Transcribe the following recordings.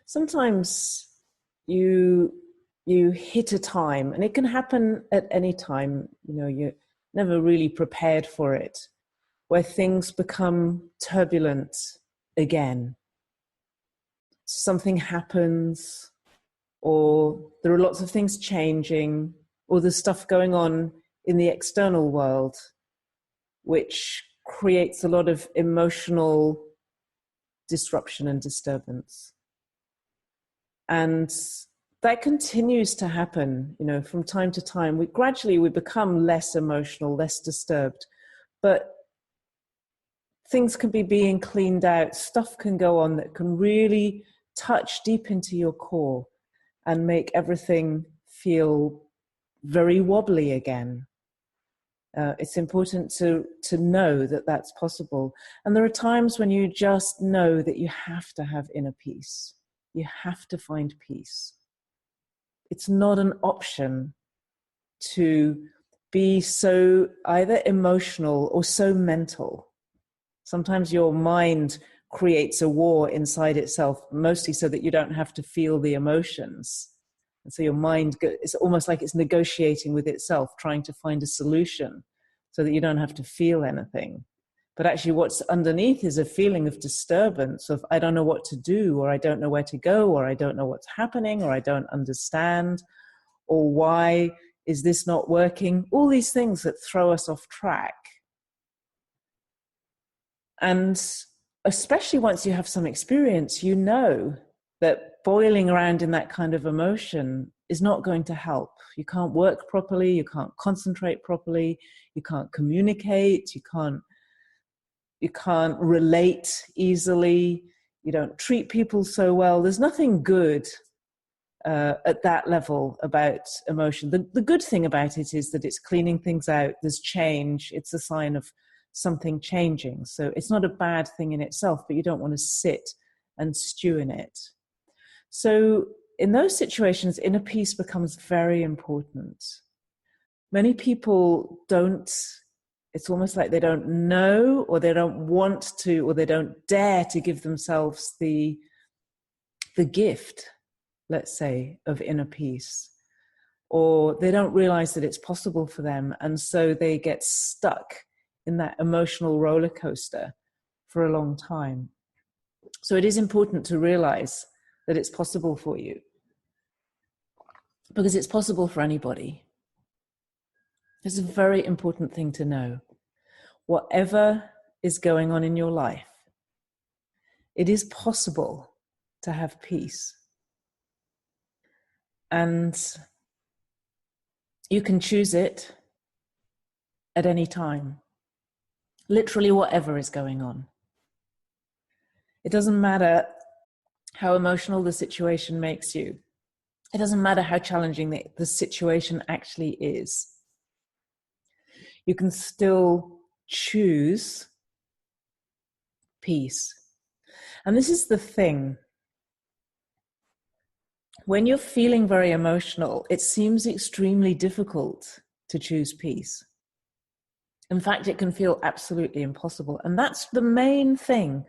Sometimes you hit a time, and it can happen at any time, you're never really prepared for it, where things become turbulent again. Something happens, or there are lots of things changing, or there's stuff going on in the external world which creates a lot of emotional disruption and disturbance. And that continues to happen, from time to time. We gradually become less emotional, less disturbed, but things can be being cleaned out. Stuff can go on that can really touch deep into your core and make everything feel very wobbly again. It's important to know that that's possible. And there are times when you just know that you have to have inner peace. You have to find peace. It's not an option to be so either emotional or so mental. Sometimes your mind creates a war inside itself, mostly so that you don't have to feel the emotions. And so your mind, it's almost like it's negotiating with itself, trying to find a solution so that you don't have to feel anything. But actually what's underneath is a feeling of disturbance, of I don't know what to do, or I don't know where to go, or I don't know what's happening, or I don't understand, or why is this not working? All these things that throw us off track. And especially once you have some experience, you know that boiling around in that kind of emotion is not going to help. You can't work properly, you can't concentrate properly, you can't communicate, you can't relate easily, you don't treat people so well. There's nothing good at that level about emotion. The good thing about it is that it's cleaning things out, there's change, it's a sign of something changing. So it's not a bad thing in itself, but you don't want to sit and stew in it. So in those situations, inner peace becomes very important. Many people don't, it's almost like they don't know, or they don't want to, or they don't dare to give themselves the gift, let's say, of inner peace. Or they don't realize that it's possible for them. And so they get stuck in that emotional roller coaster for a long time. So it is important to realize that it's possible for you, because it's possible for anybody. It's a very important thing to know. Whatever is going on in your life, it is possible to have peace. And you can choose it at any time. Literally whatever is going on. It doesn't matter how emotional the situation makes you. It doesn't matter how challenging the situation actually is. You can still choose peace. And this is the thing. When you're feeling very emotional, it seems extremely difficult to choose peace. In fact, it can feel absolutely impossible. And that's the main thing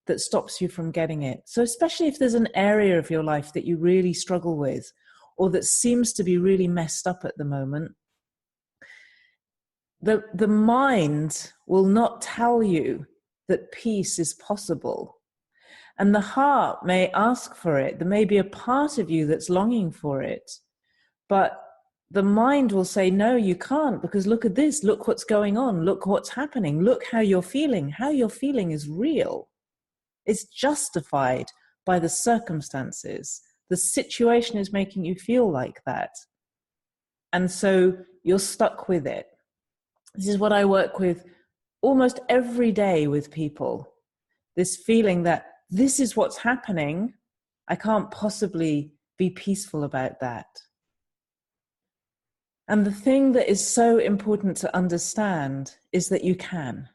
that stops you from getting it. So especially if there's an area of your life that you really struggle with, or that seems to be really messed up at the moment, the mind will not tell you that peace is possible. And the heart may ask for it. There may be a part of you that's longing for it. But the mind will say, no, you can't, because look at this, look what's going on, look what's happening, look how you're feeling. How you're feeling is real. It's justified by the circumstances. The situation is making you feel like that. And so you're stuck with it. This is what I work with almost every day with people. This feeling that this is what's happening. I can't possibly be peaceful about that. And the thing that is so important to understand is that you can.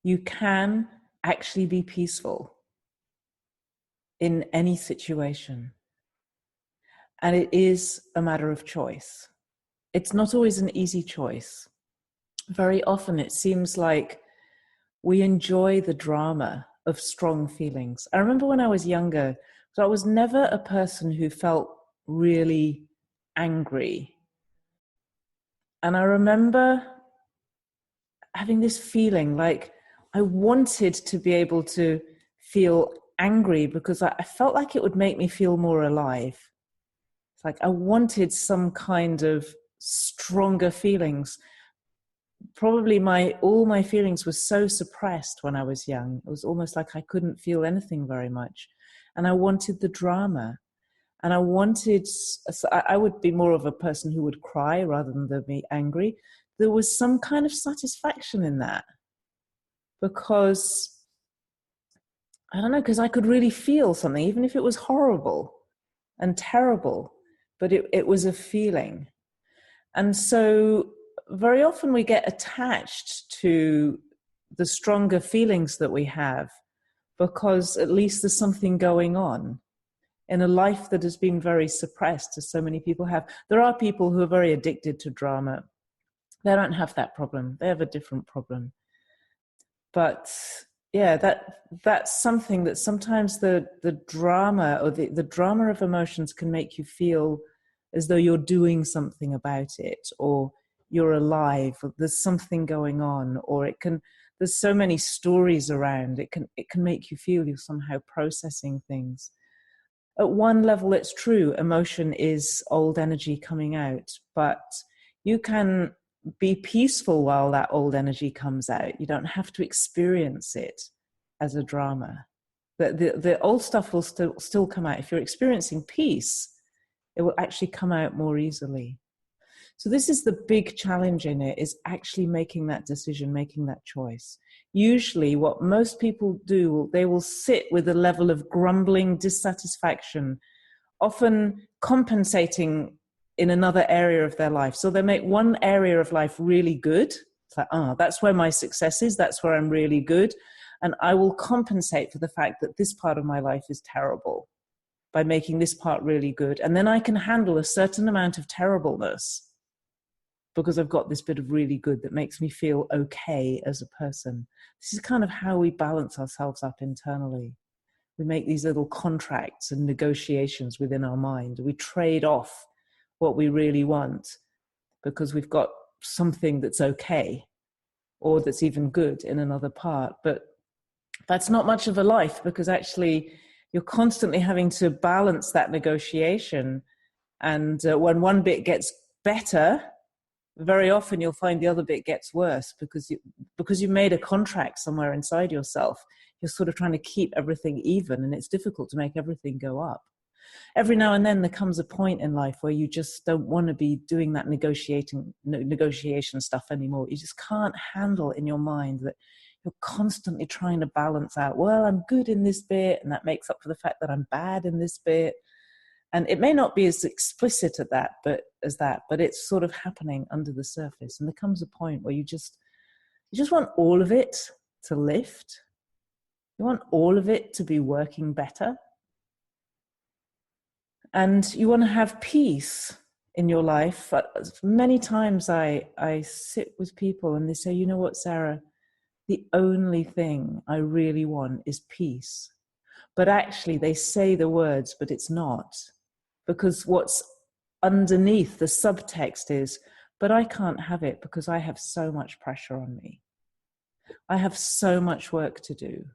You can actually be peaceful in any situation. And it is a matter of choice. It's not always an easy choice. Very often it seems like we enjoy the drama of strong feelings. I remember when I was younger, so I was never a person who felt really angry. And I remember having this feeling like I wanted to be able to feel angry because I felt like it would make me feel more alive. It's like I wanted some kind of stronger feelings. Probably all my feelings were so suppressed when I was young. It was almost like I couldn't feel anything very much. And I wanted the drama. And I would be more of a person who would cry rather than be angry. There was some kind of satisfaction in that because, I don't know, because I could really feel something, even if it was horrible and terrible, but it was a feeling. And so very often we get attached to the stronger feelings that we have because at least there's something going on in a life that has been very suppressed, as so many people have. There are people who are very addicted to drama. They don't have that problem. They have a different problem. But yeah, that's something that sometimes the drama or the drama of emotions can make you feel as though you're doing something about it, or you're alive, or there's something going on, or there's so many stories around, it can make you feel you're somehow processing things. At one level, it's true, emotion is old energy coming out, but you can be peaceful while that old energy comes out. You don't have to experience it as a drama. The old stuff will still come out. If you're experiencing peace, it will actually come out more easily. So this is the big challenge in it, is actually making that decision, making that choice. Usually what most people do, they will sit with a level of grumbling dissatisfaction, often compensating in another area of their life. So they make one area of life really good. It's like, that's where my success is. That's where I'm really good. And I will compensate for the fact that this part of my life is terrible by making this part really good. And then I can handle a certain amount of terribleness because I've got this bit of really good that makes me feel okay as a person. This is kind of how we balance ourselves up internally. We make these little contracts and negotiations within our mind. We trade off what we really want because we've got something that's okay or that's even good in another part. But that's not much of a life, because actually you're constantly having to balance that negotiation. And when one bit gets better, very often you'll find the other bit gets worse because you made a contract somewhere inside yourself. You're sort of trying to keep everything even, and it's difficult to make everything go up. Every now and then there comes a point in life where you just don't want to be doing that negotiation stuff anymore. You just can't handle in your mind that you're constantly trying to balance out, well, I'm good in this bit, and that makes up for the fact that I'm bad in this bit. And it may not be as explicit at that, but it's sort of happening under the surface. And there comes a point where you just want all of it to lift. You want all of it to be working better. And you want to have peace in your life. Many times I sit with people and they say, you know what, Sarah, the only thing I really want is peace. But actually they say the words, but it's not. Because what's underneath the subtext is, but I can't have it because I have so much pressure on me. I have so much work to do.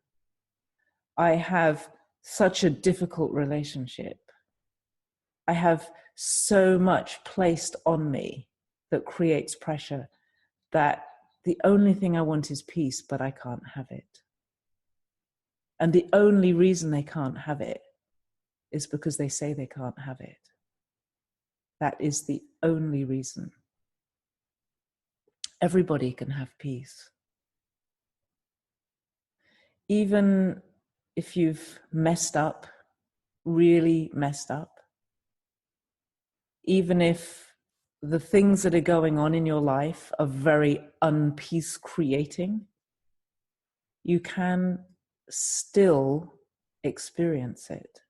I have such a difficult relationship. I have so much placed on me that creates pressure that the only thing I want is peace, but I can't have it. And the only reason they can't have it is because they say they can't have it. That is the only reason. Everybody can have peace. Even if you've messed up, really messed up, even if the things that are going on in your life are very unpeace creating, you can still experience it.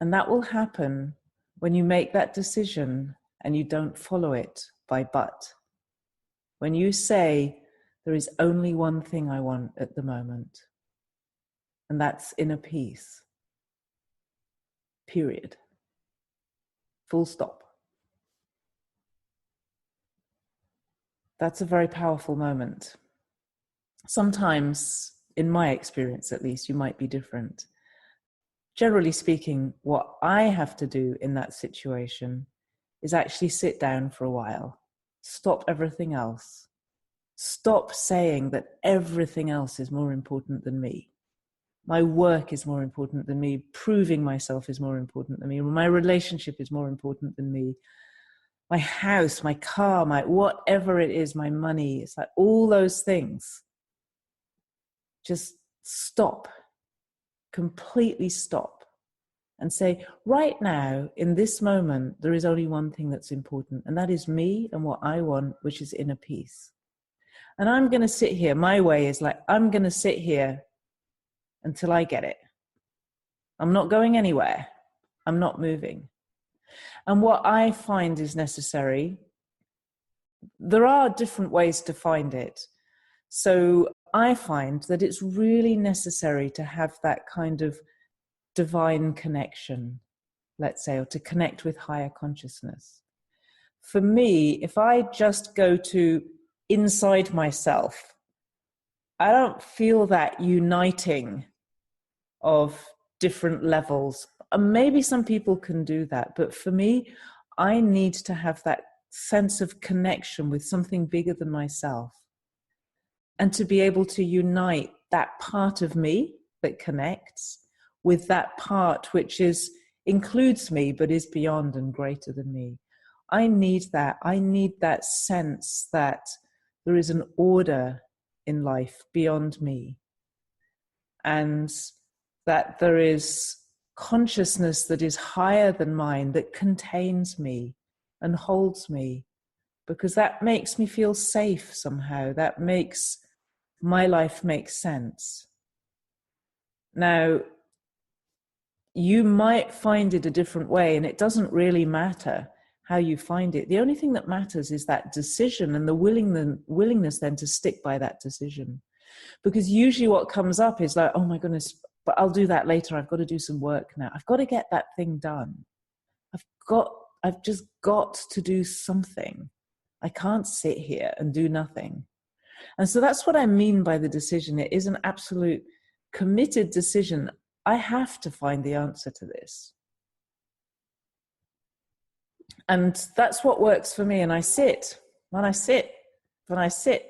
And that will happen when you make that decision and you don't follow it by but. When you say, there is only one thing I want at the moment, And that's inner peace. Period. Full stop. That's a very powerful moment. Sometimes, in my experience at least, you might be different. Generally speaking, what I have to do in that situation is actually sit down for a while, stop everything else, stop saying that everything else is more important than me. My work is more important than me, proving myself is more important than me, my relationship is more important than me, my house, my car, my whatever it is, my money, it's like all those things. Just stop, completely stop, and say, right now, in this moment, there is only one thing that's important, and that is me and what I want, which is inner peace. And I'm going to sit here. My way is like, I'm going to sit here until I get it. I'm not going anywhere. I'm not moving. And what I find is necessary, there are different ways to find it. So I find that it's really necessary to have that kind of divine connection, let's say, or to connect with higher consciousness. For me, if I just go to inside myself, I don't feel that uniting of different levels. And maybe some people can do that, but for me, I need to have that sense of connection with something bigger than myself, and to be able to unite that part of me that connects with that part which includes me but is beyond and greater than me. I need that. I need that sense that there is an order in life beyond me, and that there is consciousness that is higher than mine, that contains me and holds me, because that makes me feel safe somehow. That makes my life make sense. Now, you might find it a different way, and it doesn't really matter how you find it. The only thing that matters is that decision and the willingness then to stick by that decision. Because usually what comes up is like, oh my goodness, but I'll do that later. I've got to do some work now. I've got to get that thing done. I've just got to do something. I can't sit here and do nothing. And so that's what I mean by the decision. It is an absolute committed decision. I have to find the answer to this. And that's what works for me. And I sit, and I sit, and I sit.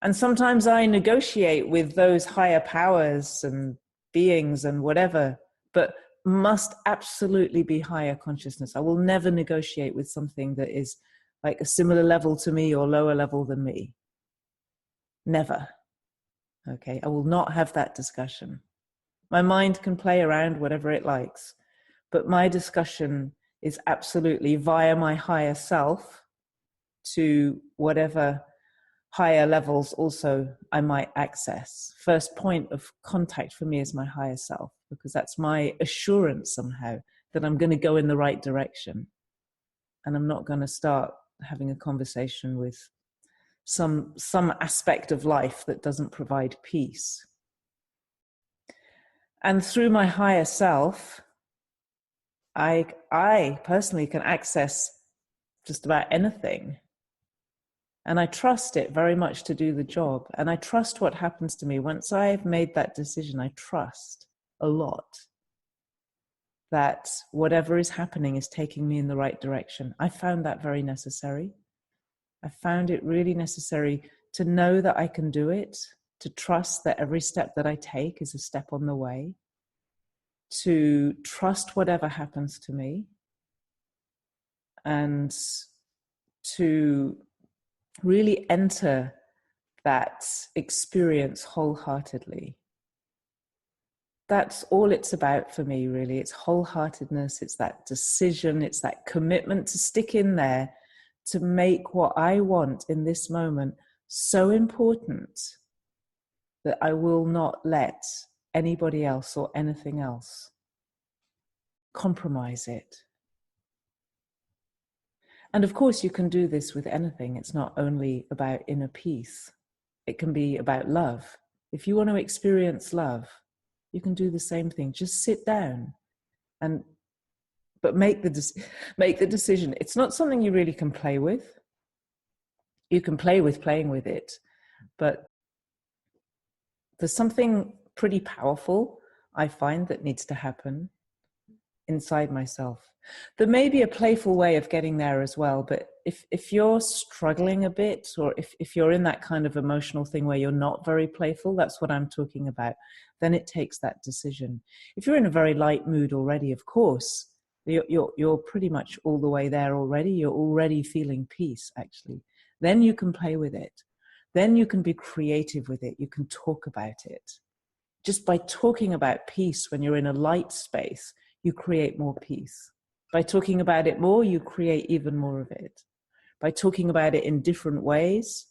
And sometimes I negotiate with those higher powers and beings and whatever, but must absolutely be higher consciousness. I will never negotiate with something that is like a similar level to me or lower level than me. Never. Okay, I will not have that discussion. My mind can play around whatever it likes, but my discussion is absolutely via my higher self to whatever higher levels also I might access. First point of contact for me is my higher self, because that's my assurance somehow that I'm going to go in the right direction. And I'm not going to start having a conversation with some aspect of life that doesn't provide peace. And through my higher self, I personally can access just about anything. And I trust it very much to do the job. And I trust what happens to me. Once I've made that decision, I trust a lot that whatever is happening is taking me in the right direction. I found that very necessary. I found it really necessary to know that I can do it, to trust that every step that I take is a step on the way, to trust whatever happens to me, and to really enter that experience wholeheartedly. That's all it's about for me, really. It's wholeheartedness, it's that decision, it's that commitment to stick in there, to make what I want in this moment so important that I will not let anybody else or anything else compromise it. And of course, you can do this with anything. It's not only about inner peace. It can be about love. If you want to experience love, You can do the same thing. Just sit down and but make the decision. It's not something you really can play with. You can play with playing with it, but there's something pretty powerful I find that needs to happen inside myself. There may be a playful way of getting there as well, but if you're struggling a bit, or if you're in that kind of emotional thing where you're not very playful, that's what I'm talking about, then it takes that decision. If you're in a very light mood already, of course, you're pretty much all the way there already. You're already feeling peace, actually. Then you can play with it. Then you can be creative with it. You can talk about it. Just by talking about peace when you're in a light space, you create more peace. By talking about it more, you create even more of it. By talking about it in different ways,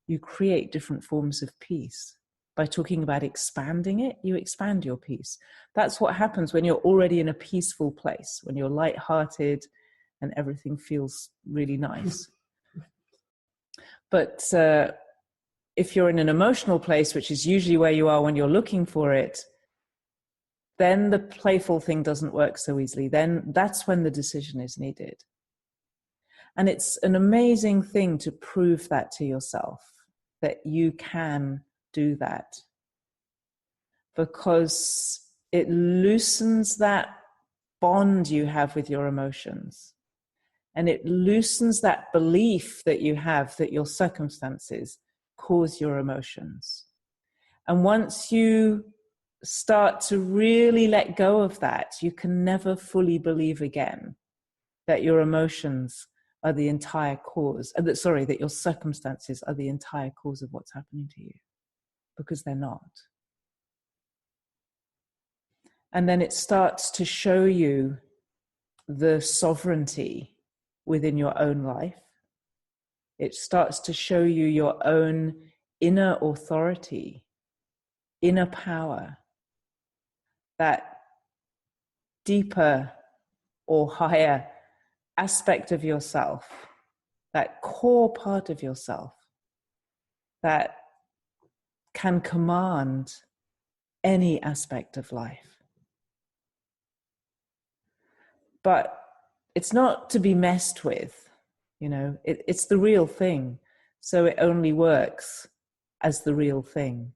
you create different forms of peace. By talking about expanding it, you expand your peace. That's what happens when you're already in a peaceful place, when you're lighthearted and everything feels really nice. But if you're in an emotional place, which is usually where you are when you're looking for it, then the playful thing doesn't work so easily. Then that's when the decision is needed. And it's an amazing thing to prove that to yourself, that you can do that, because it loosens that bond you have with your emotions. And it loosens that belief that you have that your circumstances cause your emotions. And once you start to really let go of that, you can never fully believe again that your emotions are the entire cause, that your circumstances are the entire cause of what's happening to you, because they're not. And then it starts to show you the sovereignty within your own life. It starts to show you your own inner authority, inner power, that deeper or higher aspect of yourself, that core part of yourself that can command any aspect of life. But it's not to be messed with, it's the real thing. So it only works as the real thing.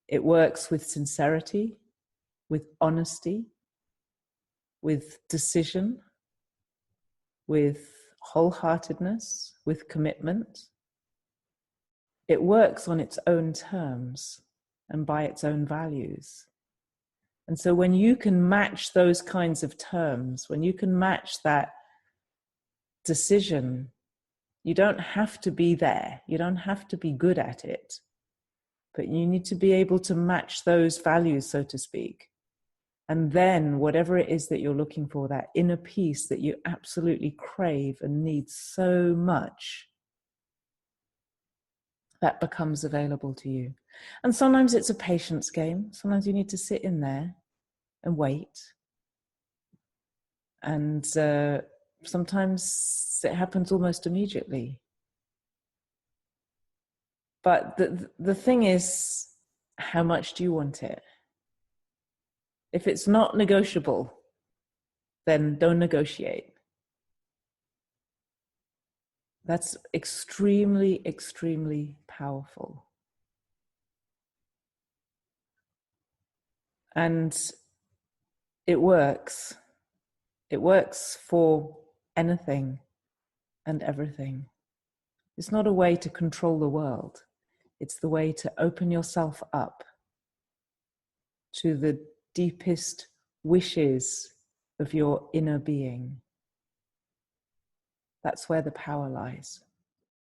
It works with sincerity, with honesty, with decision, with wholeheartedness, with commitment. It works on its own terms and by its own values. And so when you can match those kinds of terms, when you can match that decision, you don't have to be there. You don't have to be good at it. But you need to be able to match those values, so to speak. And then whatever it is that you're looking for, that inner peace that you absolutely crave and need so much, that becomes available to you. And sometimes it's a patience game. Sometimes you need to sit in there and wait. And sometimes it happens almost immediately. But the thing is, how much do you want it? If it's not negotiable, then don't negotiate. That's extremely, extremely powerful. And it works. It works for anything and everything. It's not a way to control the world. It's the way to open yourself up to the deepest wishes of your inner being. That's where the power lies.